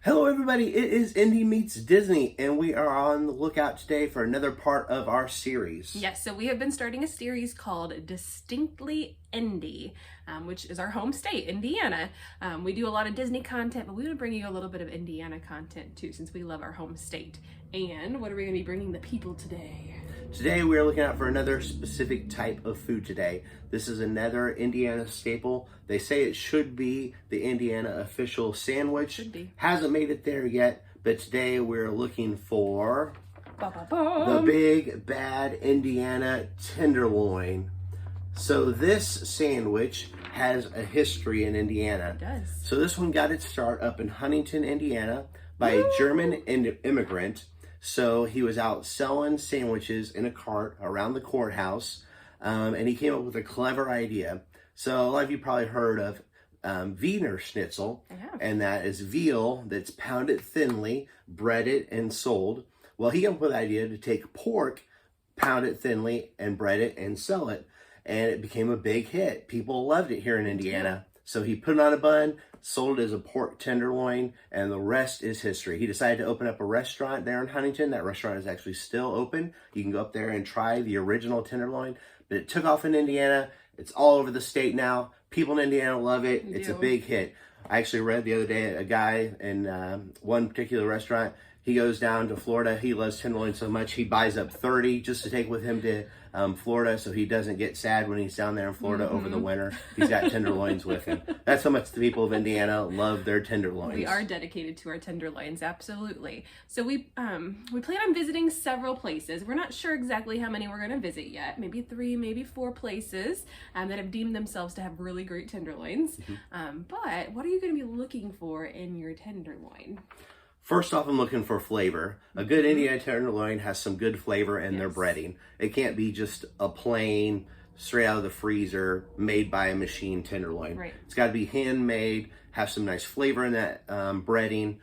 Hello everybody, it is Indy Meets Disney, and we are on the lookout today for another part of our series. Yes, so we have been starting a series called Distinctly Indy, which is our home state, Indiana. We do a lot of Disney content, but we want to bring you a little bit of Indiana content too, since we love our home state. And what are we going to be bringing the people today? Today we are looking out for another specific type of food today. This is another Indiana staple. They say it should be the Indiana official sandwich. Should be. Hasn't made it there yet, but today we're looking for Ba-ba-bum. the big bad Indiana tenderloin. So this sandwich has a history in Indiana. It does. So this one got its start up in Huntington, Indiana by a German immigrant. So he was out selling sandwiches in a cart around the courthouse, and he came up with a clever idea. So a lot of you probably heard of Wiener Schnitzel, and that is veal that's pounded thinly, breaded, and sold. Well, he came up with the idea to take pork, pound it thinly, and bread it and sell it, and it became a big hit. People loved it here in Indiana. So he put it on a bun, sold it as a pork tenderloin, and the rest is history. He decided to open up a restaurant there in Huntington. That restaurant is actually still open. You can go up there and try the original tenderloin. But it took off in Indiana. It's all over the state now. People in Indiana love it. It's a big hit. I actually read the other day a guy in one particular restaurant. He goes down to Florida. He loves tenderloin so much, he buys up 30 just to take with him to Florida, so he doesn't get sad when he's down there in Florida over the winter. He's got tenderloins with him. That's how much the people of Indiana love their tenderloins. We are dedicated to our tenderloins, absolutely. So we plan on visiting several places. We're not sure exactly how many we're going to visit yet. Maybe 3, maybe 4 places that have deemed themselves to have really great tenderloins. But what are you going to be looking for in your tenderloin? First off, I'm looking for flavor. A good Indiana tenderloin has some good flavor in their breading. It can't be just a plain, straight out of the freezer, made by a machine tenderloin. Right. It's got to be handmade, have some nice flavor in that breading.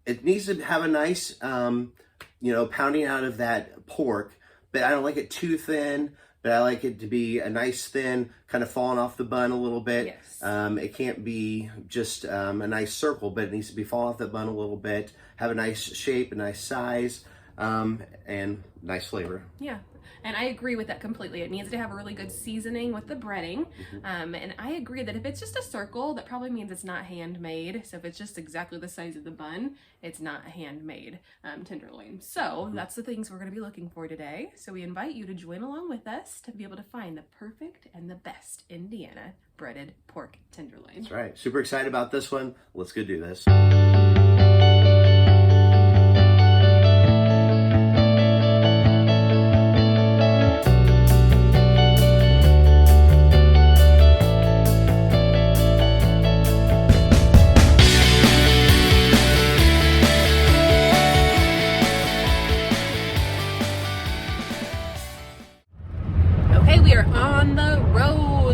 It needs to have a nice, pounding out of that pork, but I don't like it too thin. But I like it to be a nice thin, kind of falling off the bun a little bit. Yes. It can't be just a nice circle, but it needs to be falling off the bun a little bit, have a nice shape, a nice size, and nice flavor. Yeah, and I agree with that completely. It needs to have a really good seasoning with the breading. And I agree that if it's just a circle, that probably means it's not handmade. So if it's just exactly the size of the bun, it's not a handmade tenderloin. So that's the things we're going to be looking for today. So we invite you to join along with us to be able to find the perfect and the best Indiana breaded pork tenderloin. That's right. Super excited about this one. Let's go do this.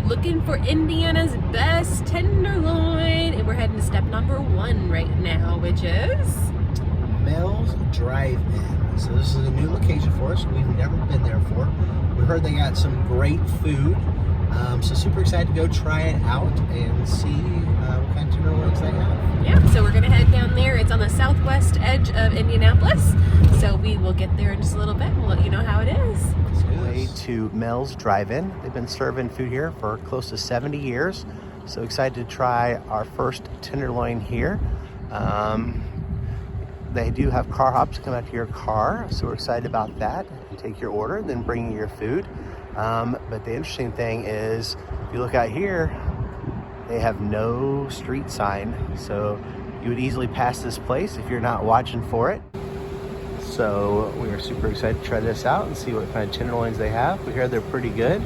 Looking for Indiana's best tenderloin, and we're heading to step number 1 right now, which is Mels Drive In. So this is a new location for us. We've never been there before. We heard they got some great food, so super excited to go try it out and see what kind of tenderloins they have. Yeah, so we're gonna head down there. It's on the southwest edge of Indianapolis, so we will get there in just a little bit. We'll let you know how it is. Way to Mels Drive In. They've been serving food here for close to 70 years. So excited to try our first tenderloin here. They do have car hops come out to your car, so we're excited about that. You take your order, then bring your food. But the interesting thing is, if you look out here, they have no street sign. So you would easily pass this place if you're not watching for it. So we are super excited to try this out and see what kind of tenderloins they have. We hear they're pretty good.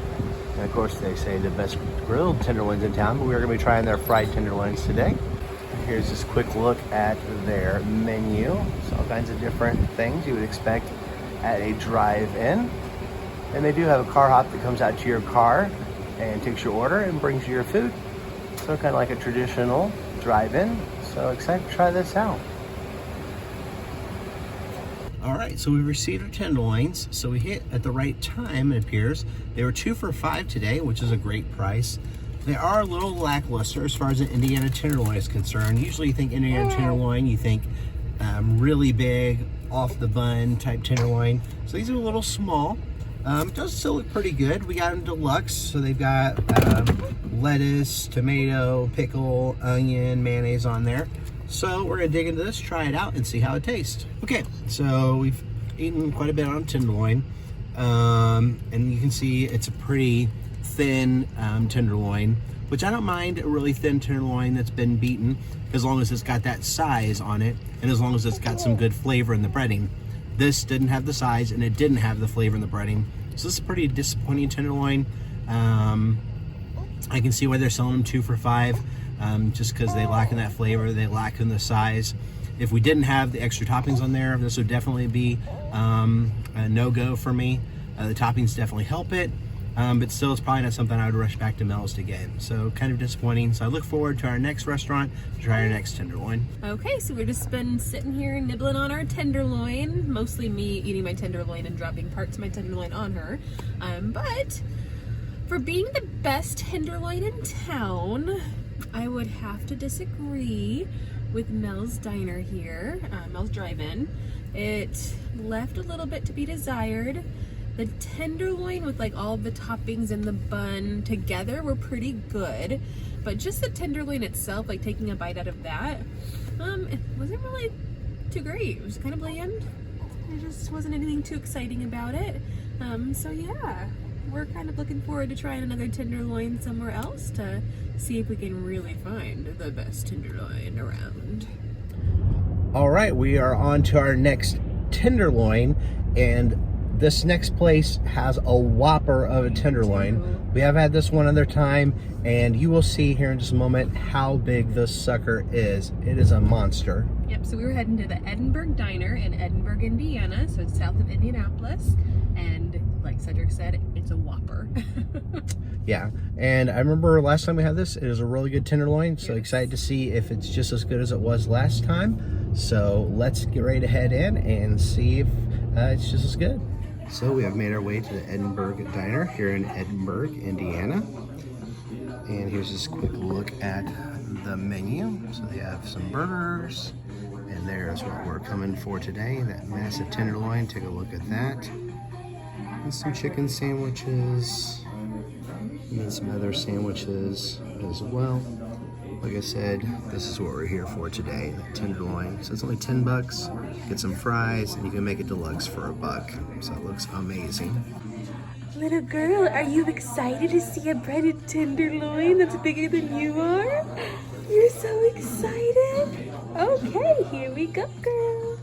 And of course they say the best grilled tenderloins in town, but we're gonna be trying their fried tenderloins today. Here's just a quick look at their menu. So all kinds of different things you would expect at a drive-in. And they do have a car hop that comes out to your car and takes your order and brings you your food. So kind of like a traditional drive-in. So excited to try this out. All right, so we received our tenderloins. So we hit at the right time, it appears. They were 2 for $5 today, which is a great price. They are a little lackluster as far as an Indiana tenderloin is concerned. Usually you think Indiana tenderloin, you think really big, off the bun type tenderloin. So these are a little small. Does still look pretty good. We got them deluxe, so they've got lettuce, tomato, pickle, onion, mayonnaise on there. So we're gonna dig into this, try it out, and see how it tastes. Okay, so we've eaten quite a bit on tenderloin, and you can see it's a pretty thin tenderloin, which I don't mind a really thin tenderloin that's been beaten, as long as it's got that size on it, and as long as it's got some good flavor in the breading. This didn't have the size, and it didn't have the flavor in the breading. So this is a pretty disappointing tenderloin. I can see why they're selling them 2 for $5, just because they lack in that flavor, they lack in the size. If we didn't have the extra toppings on there, this would definitely be a no-go for me. The toppings definitely help it, but still it's probably not something I would rush back to Mels to get. So kind of disappointing. So I look forward to our next restaurant to try our next tenderloin. Okay, so we've just been sitting here nibbling on our tenderloin, mostly me eating my tenderloin and dropping parts of my tenderloin on her. But for being the best tenderloin in town, I would have to disagree with Mels Diner here, Mels Drive In. It left a little bit to be desired. The tenderloin with like all the toppings and the bun together were pretty good, but just the tenderloin itself, like taking a bite out of that, it wasn't really too great. It was kind of bland. There just wasn't anything too exciting about it. So yeah, we're kind of looking forward to trying another tenderloin somewhere else to see if we can really find the best tenderloin around. All right, we are on to our next tenderloin, and this next place has a whopper of a tenderloin. We have had this one other time, and you will see here in just a moment how big this sucker is. It is a monster. Yep, so we were heading to the Edinburgh Diner in Edinburgh, Indiana, so it's south of Indianapolis, and like Cedric said, it's a whopper. Yeah, and I remember last time we had this, it was a really good tenderloin, so excited to see if it's just as good as it was last time. So let's get ready to head in and see if it's just as good. So we have made our way to the Edinburgh Diner here in Edinburgh, Indiana. And here's just a quick look at the menu. So they have some burgers, and there's what we're coming for today, that massive tenderloin. Take a look at that. And some chicken sandwiches, and then some other sandwiches as well. Like I said, this is what we're here for today, the tenderloin. So it's only 10 bucks. Get some fries, and you can make it deluxe for $1. So it looks amazing. Little girl, are you excited to see a breaded tenderloin that's bigger than you are? You're so excited. Okay, here we go, girl.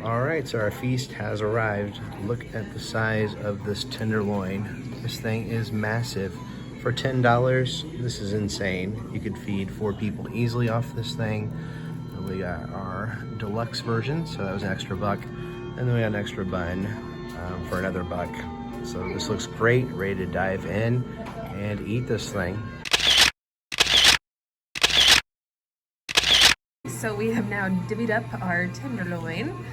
All right, so our feast has arrived. Look at the size of this tenderloin. This thing is massive. For $10, this is insane. You could feed 4 people easily off this thing. And we got our deluxe version, so that was an extra $1. And then we got an extra bun for another $1. So this looks great. Ready to dive in and eat this thing. So we have now divvied up our tenderloin.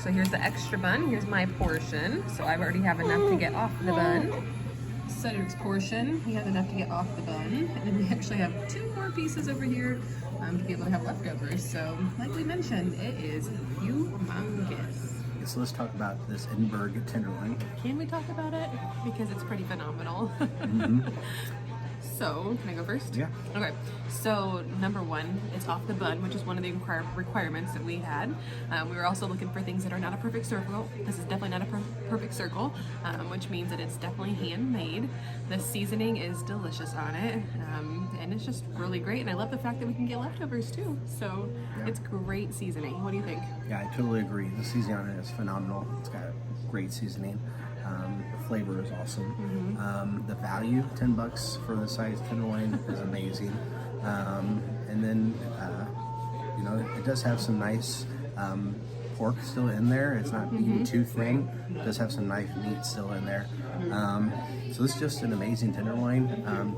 So here's the extra bun. Here's my portion. So I already have enough to get off the bun. Cedric's portion, he has enough to get off the bun, and then we actually have 2 more pieces over here to be able to have leftovers. So, like we mentioned, it is humongous. So let's talk about this Edinburgh tenderloin. Can we talk about it? Because it's pretty phenomenal. So, can I go first? Yeah. Okay, so number 1, it's off the bun, which is one of the requirements that we had. We were also looking for things that are not a perfect circle. This is definitely not a perfect circle, which means that it's definitely handmade. The seasoning is delicious on it, and it's just really great. And I love the fact that we can get leftovers too. So it's great seasoning. What do you think? Yeah, I totally agree. The seasoning on it is phenomenal. It's got great seasoning. The flavor is awesome. The value, 10 bucks for the size tenderloin, is amazing. And then, you know, it does have some nice pork still in there. It's not being too thin. It does have some nice meat still in there. So this is just an amazing tenderloin.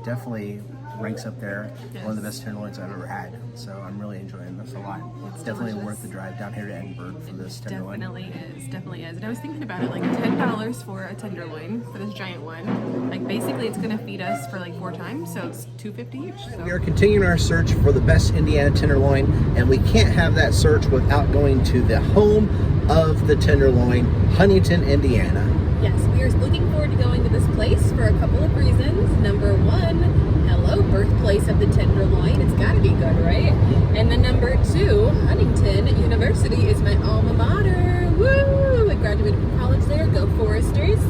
Definitely ranks up there. One of the best tenderloins I've ever had. So I'm really enjoying this a lot. It's definitely worth the drive down here to Edinburgh for this tenderloin. Definitely is. And I was thinking about it, like $10 for a tenderloin for this giant one. Like basically it's gonna feed us for like 4 times, so it's $2.50 each. So. We are continuing our search for the best Indiana tenderloin, and we can't have that search without going to the home of the tenderloin, Huntington, Indiana. Yes, we are looking forward to going to this place for a couple of reasons. Number one, hello, birthplace of the tenderloin. It's got to be good, right? And then number 2, Huntington University is my alma mater. Woo! I graduated from college there. Go Foresters!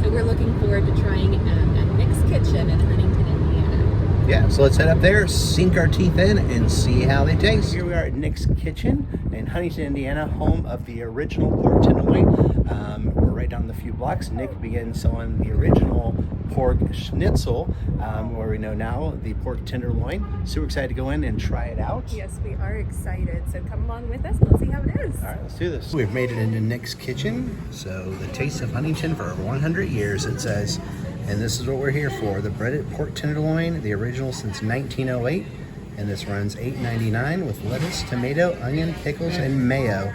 So we're looking forward to trying at Nick's Kitchen in Huntington, Indiana. Yeah, so let's head up there, sink our teeth in, and see how they taste. Here we are at Nick's Kitchen in Huntington, Indiana, home of the original pork tenderloin. We're right down the few blocks. Nick began selling the original pork schnitzel, where we know now the pork tenderloin. Super excited to go in and try it out. Yes, we are excited. So come along with us and let's see how it is. All right, let's do this. We've made it into Nick's Kitchen. So the taste of Huntington for over 100 years, it says. And this is what we're here for, the breaded pork tenderloin, the original since 1908. And this runs $8.99 with lettuce, tomato, onion, pickles, and mayo.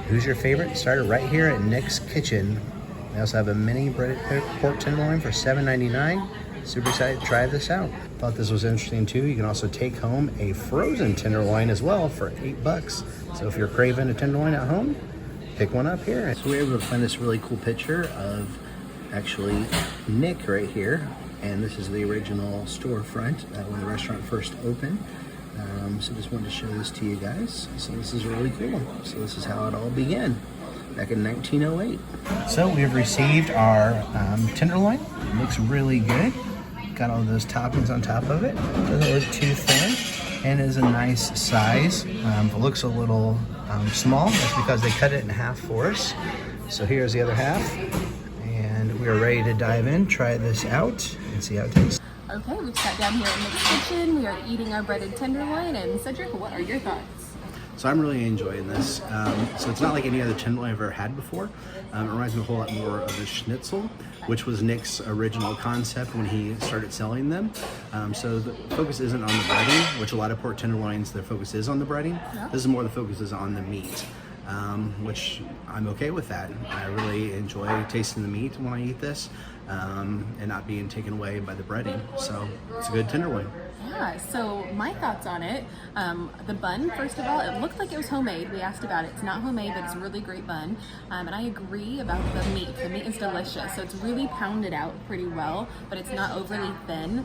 Who's your favorite? Started right here at Nick's Kitchen. They also have a mini breaded pork tenderloin for $7.99. Super excited to try this out. Thought this was interesting too. You can also take home a frozen tenderloin as well for $8. So if you're craving a tenderloin at home, pick one up here. So we were able to find this really cool picture of actually Nick right here. And this is the original storefront when the restaurant first opened. So just wanted to show this to you guys. So this is really cool. So this is how it all began back in 1908. So we've received our tenderloin. It looks really good. Got all those toppings on top of it. Doesn't look too thin and is a nice size. It looks a little small. That's because they cut it in half for us. So here's the other half. And we are ready to dive in, try this out, and see how it tastes. Okay, we've sat down here in Nick's Kitchen. We are eating our breaded tenderloin. And Cedric, what are your thoughts? So I'm really enjoying this. So it's not like any other tenderloin I've ever had before. It reminds me a whole lot more of the schnitzel, which was Nick's original concept when he started selling them. So the focus isn't on the breading, which a lot of pork tenderloins, their focus is on the breading. Yeah. This is more the focus is on the meat, which I'm okay with that. I really enjoy tasting the meat when I eat this, and not being taken away by the breading. So it's a good tenderloin. Yeah, so my thoughts on it, the bun, first of all, it looked like it was homemade. We asked about it. It's not homemade, but it's a really great bun. And I agree about the meat. The meat is delicious. So it's really pounded out pretty well, but it's not overly thin.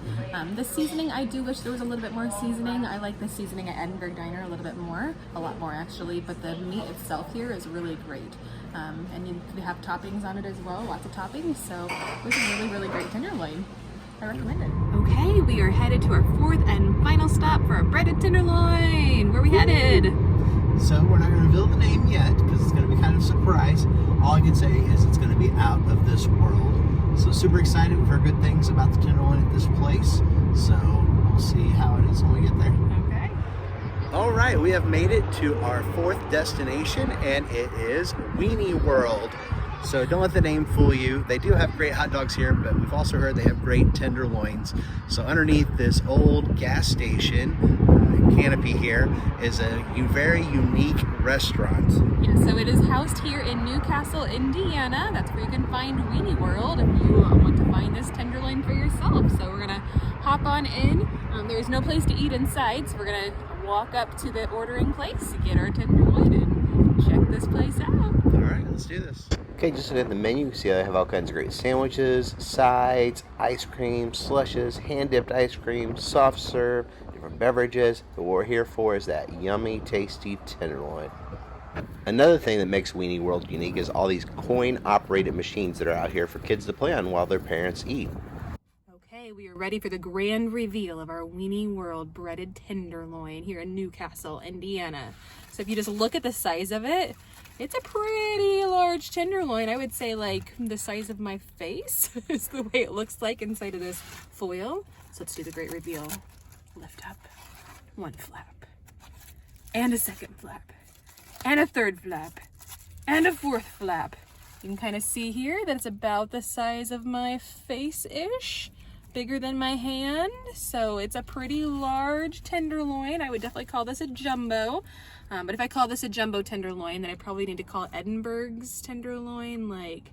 The seasoning, I do wish there was a little bit more seasoning. I like the seasoning at Edinburgh Diner a little bit more, a lot more actually, but the meat itself here is really great. And you have toppings on it as well, lots of toppings. So it was a really, really great tenderloin. I recommend it. Okay, we are headed to our 4th and final stop for our breaded tenderloin. Where are we headed? So we're not going to reveal the name yet because it's going to be kind of a surprise. All I can say is it's going to be out of this world. So super excited. We've heard good things about the tenderloin at this place. So we'll see how it is when we get there. Okay. All right, we have made it to our 4th destination, and it is Weenie World. So don't let the name fool you. They do have great hot dogs here, but we've also heard they have great tenderloins. So underneath this old gas station canopy here is a very unique restaurant. Yeah, so it is housed here in Newcastle, Indiana. That's where you can find Weenie World if you want to find this tenderloin for yourself. So we're gonna hop on in. There's no place to eat inside, so we're gonna walk up to the ordering place, get our tenderloin, and check this place out. All right, let's do this. Okay, just looking at the menu, you see they have all kinds of great sandwiches, sides, ice cream, slushes, hand-dipped ice cream, soft serve, different beverages. But what we're here for is that yummy, tasty tenderloin. Another thing that makes Weenie World unique is all these coin-operated machines that are out here for kids to play on while their parents eat. Okay, we are ready for the grand reveal of our Weenie World breaded tenderloin here in Newcastle, Indiana. So if you just look at the size of it, it's a pretty large tenderloin. I would say like the size of my face is the way it looks like inside of this foil. So let's do the great reveal. Lift up, 1 flap, and a 2nd flap, and a 3rd flap, and a 4th flap. You can kind of see here that it's about the size of my face-ish. bigger than my hand, so it's a pretty large tenderloin. I would definitely call this a jumbo. But if I call this a jumbo tenderloin, then I probably need to call Edinburgh's tenderloin like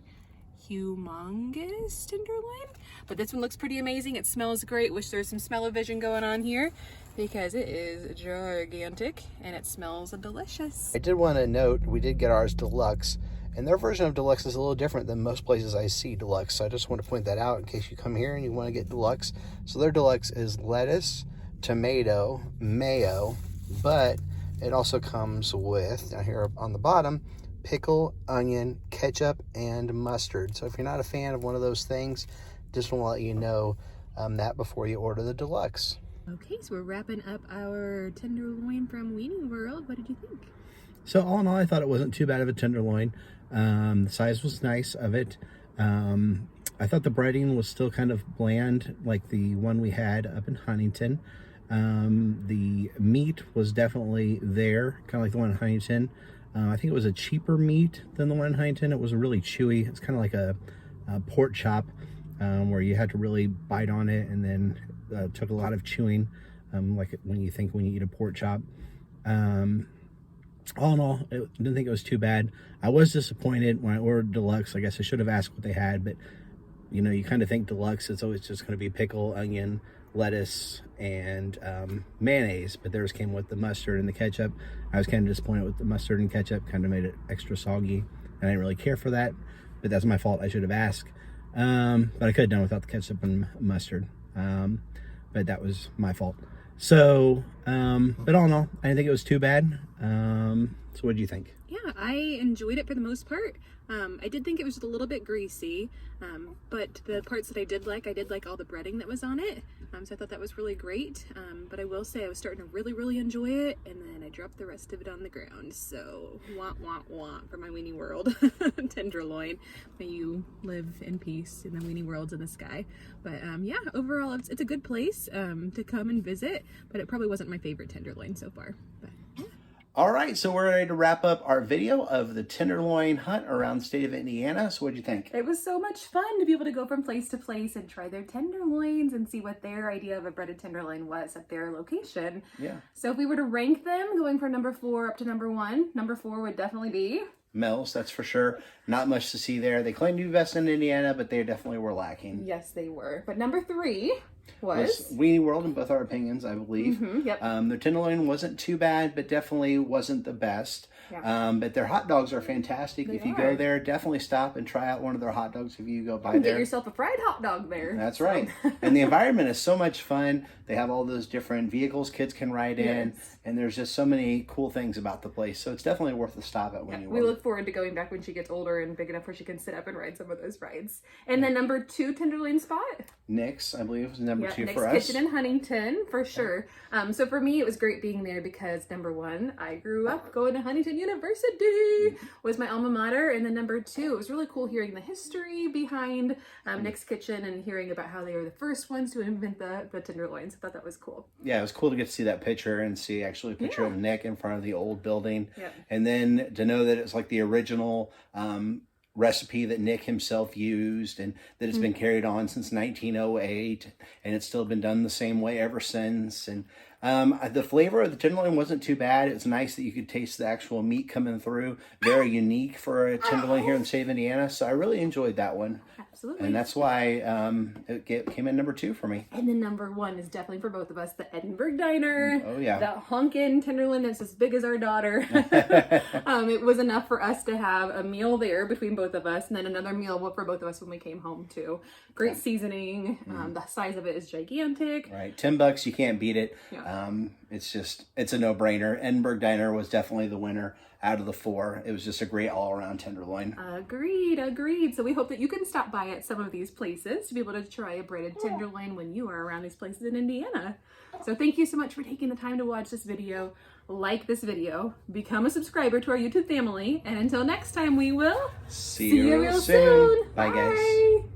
humongous tenderloin. But this one looks pretty amazing. It smells great. Wish there's some smell-o-vision going on here because it is gigantic and it smells delicious. I did want to note we did get ours deluxe, and their version of deluxe is a little different than most places I see deluxe. So I just want to point that out in case you come here and you want to get deluxe. So their deluxe is lettuce, tomato, mayo, but it also comes with, down here on the bottom, pickle, onion, ketchup, and mustard. So if you're not a fan of one of those things, just want to let you know that before you order the deluxe. Okay, so we're wrapping up our tenderloin from Weenie World. What did you think? So all in all, I thought it wasn't too bad of a tenderloin. The size was nice of it. I thought the breading was still kind of bland, like the one we had up in Huntington. The meat was definitely there, kind of like the one in Huntington. I think it was a cheaper meat than the one in Huntington. It was really chewy. It's kind of like a pork chop where you had to really bite on it, and then took a lot of chewing, like when you eat a pork chop. All in all, I didn't think it was too bad. I was disappointed when I ordered deluxe. I guess I should have asked what they had, but you know, you kind of think deluxe, it's always just going to be pickle, onion, lettuce, and mayonnaise, but theirs came with the mustard and the ketchup. I was kind of disappointed with the mustard and ketchup, kind of made it extra soggy, and I didn't really care for that, but that's my fault. I should have asked, but I could have done without the ketchup and mustard, but that was my fault. So, but all in all, I didn't think it was too bad. So what did you think? Yeah, I enjoyed it for the most part. I did think it was just a little bit greasy, but the parts that I did like all the breading that was on it. So I thought that was really great. But I will say I was starting to really enjoy it, and then I dropped the rest of it on the ground. So want for my Weenie World tenderloin. May you live in peace in the Weenie Worlds in the sky. But yeah, overall it's a good place to come and visit, but it probably wasn't my favorite tenderloin so far. But yeah. All right, so we're ready to wrap up our video of the tenderloin hunt around the state of Indiana. So what did you think? It was so much fun to be able to go from place to place and try their tenderloins and see what their idea of a breaded tenderloin was at their location. Yeah. So if we were to rank them, going from number 4 up to number 1, number 4 would definitely be Mels, that's for sure. Not much to see there. They claim to be best in Indiana, but they definitely were lacking. Yes, they were. But number 3 was Weenie World, in both our opinions, I believe. Yep. Their tenderloin wasn't too bad, but definitely wasn't the best. Yeah. But their hot dogs are fantastic. If you go there, definitely stop and try out one of their hot dogs if you go by there. Get yourself a fried hot dog there. That's right. And the environment is so much fun. They have all those different vehicles kids can ride in, and there's just so many cool things about the place. So it's definitely worth a stop at Weenie World. We look forward to going back when she gets older and big enough where she can sit up and ride some of those rides. And then number 2 tenderloin spot? Nick's, I believe, was number 2 Nick's for us. Kitchen in Huntington, for sure. So for me, it was great being there because number 1, I grew up going to Huntington University, was my alma mater. And then number 2, it was really cool hearing the history behind Nick's Kitchen and hearing about how they were the first ones to invent the tenderloins. I thought that was cool. Yeah, it was cool to get to see that picture and see actually a picture of Nick in front of the old building. And then to know that it's like the original recipe that Nick himself used, and that it's been carried on since 1908, and it's still been done the same way ever since. And the flavor of the tenderloin wasn't too bad. It's nice that you could taste the actual meat coming through. Very unique for a tenderloin here in the state of Indiana. So I really enjoyed that one. Absolutely. And that's why it came in number 2 for me. And then number 1 is definitely for both of us, the Edinburgh Diner. Oh, yeah. The honkin' tenderloin that's as big as our daughter. It was enough for us to have a meal there between both of us, and then another meal for both of us when we came home, too. Great seasoning. The size of it is gigantic. Right. $10, you can't beat it. Yeah. It's a no-brainer. Edinburgh Diner was definitely the winner out of the 4. It was just a great all-around tenderloin. Agreed. So we hope that you can stop by at some of these places to be able to try a breaded tenderloin when you are around these places in Indiana. So thank you so much for taking the time to watch this video. Like this video, become a subscriber to our YouTube family, and until next time, we will see you real soon. Bye, guys.